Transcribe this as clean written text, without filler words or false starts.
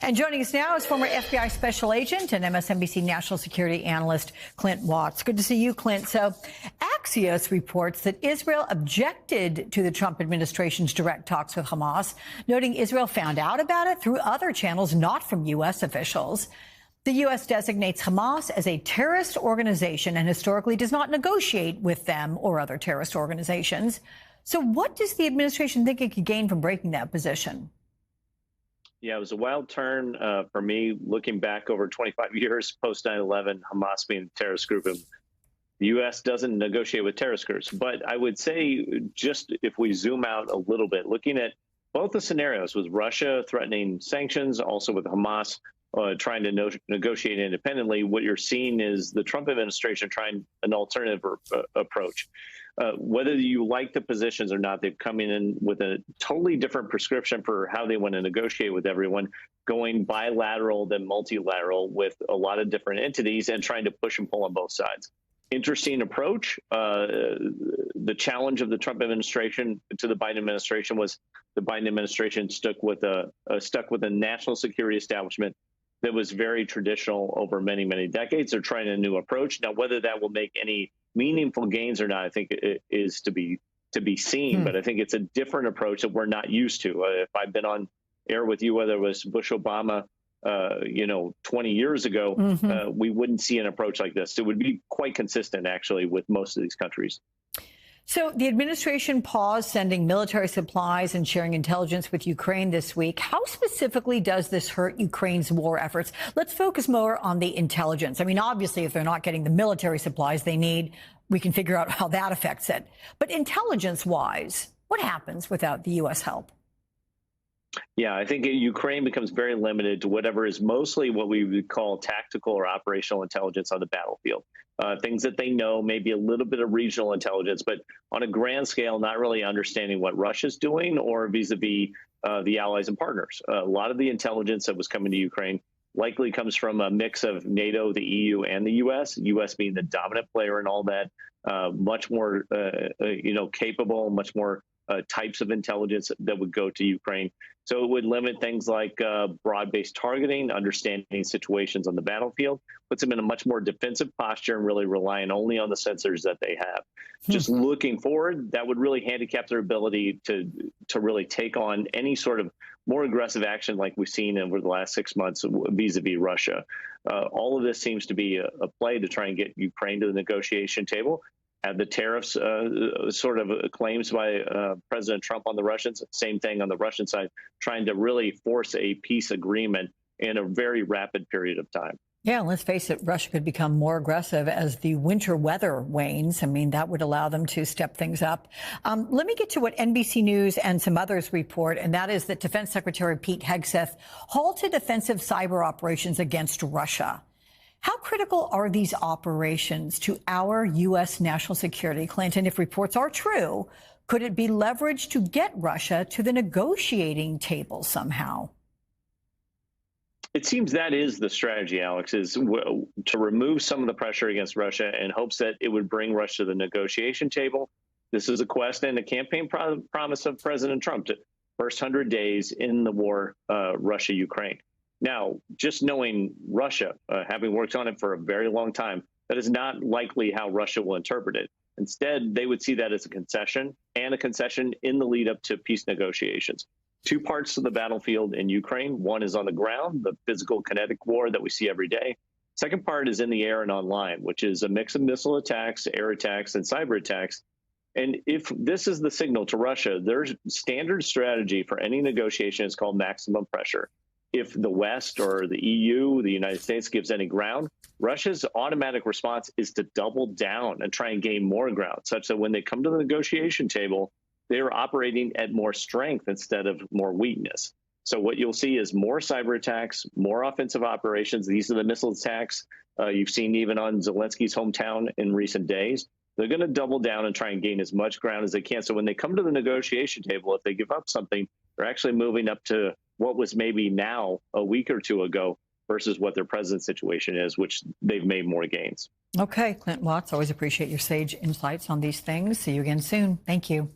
And joining us now is former FBI special agent and MSNBC national security analyst Clint Watts. Good to see you, Clint. So Axios reports that Israel objected to the Trump administration's direct talks with Hamas, noting Israel found out about it through other channels, not from U.S. officials. The U.S. designates Hamas as a terrorist organization and historically does not negotiate with them or other terrorist organizations. So what does the administration think it could gain from breaking that position? Yeah, it was a wild turn for me looking back over 25 years post 9/11, Hamas being a terrorist group. And the U.S. doesn't negotiate with terrorist groups. But I would say just if we zoom out a little bit, looking at both the scenarios with Russia threatening sanctions, also with Hamas trying to negotiate independently, what you're seeing is the Trump administration trying an alternative approach. Whether you like the positions or not, they've come in with a totally different prescription for how they want to negotiate with everyone, going bilateral then multilateral with a lot of different entities and trying to push and pull on both sides. Interesting approach. The challenge of the Trump administration to the Biden administration was the Biden administration stuck with a national security establishment that was very traditional over many, many decades. They're trying a new approach. Now, whether that will make any meaningful gains or not, I think it is to be seen. But I think it's a different approach that we're not used to. If I've been on air with you, whether it was Bush, Obama, 20 years ago, we wouldn't see an approach like this. It would be quite consistent, actually, with most of these countries. So the administration paused sending military supplies and sharing intelligence with Ukraine this week. How specifically does this hurt Ukraine's war efforts? Let's focus more on the intelligence. I mean, obviously, if they're not getting the military supplies they need, we can figure out how that affects it. But intelligence-wise, what happens without the U.S. help? Yeah, I think Ukraine becomes very limited to whatever is mostly what we would call tactical or operational intelligence on the battlefield. Things that they know, maybe a little bit of regional intelligence, but on a grand scale, not really understanding what Russia's doing or vis-a-vis the allies and partners. A lot of the intelligence that was coming to Ukraine likely comes from a mix of NATO, the EU, and the U.S. being the dominant player in all that, much more, capable, much more types of intelligence that would go to Ukraine. So it would limit things like broad-based targeting, understanding situations on the battlefield, puts them in a much more defensive posture and really relying only on the sensors that they have. Just looking forward, that would really handicap their ability to really take on any sort of more aggressive action like we've seen over the last 6 months vis-a-vis Russia. All of this seems to be a play to try and get Ukraine to the negotiation table. Have the tariffs sort of claims by President Trump on the Russians, same thing on the Russian side, trying to really force a peace agreement in a very rapid period of time. Yeah, let's face it, Russia could become more aggressive as the winter weather wanes. I mean, that would allow them to step things up. Let me get to what NBC News and some others report, and that is that Defense Secretary Pete Hegseth halted offensive cyber operations against Russia. How critical are these operations to our U.S. national security, Clinton? If reports are true, could it be leveraged to get Russia to the negotiating table somehow? It seems that is the strategy, Alex, is to remove some of the pressure against Russia in hopes that it would bring Russia to the negotiation table. This is a quest and a campaign promise of President Trump to first 100 days in the war, Russia-Ukraine. Now, just knowing Russia, having worked on it for a very long time, that is not likely how Russia will interpret it. Instead, they would see that as a concession and a concession in the lead up to peace negotiations. Two parts of the battlefield in Ukraine. One is on the ground, the physical kinetic war that we see every day. Second part is in the air and online, which is a mix of missile attacks, air attacks, and cyber attacks. And if this is the signal to Russia, their standard strategy for any negotiation is called maximum pressure. If the West or the EU, the United States, gives any ground, Russia's automatic response is to double down and try and gain more ground, such that when they come to the negotiation table, they are operating at more strength instead of more weakness. So what you'll see is more cyber attacks, more offensive operations. These are the missile attacks you've seen even on Zelensky's hometown in recent days. They're going to double down and try and gain as much ground as they can. So when they come to the negotiation table, if they give up something, they're actually moving up to what was maybe now a week or two ago versus what their present situation is, which they've made more gains. Okay, Clint Watts, always appreciate your sage insights on these things. See you again soon. Thank you.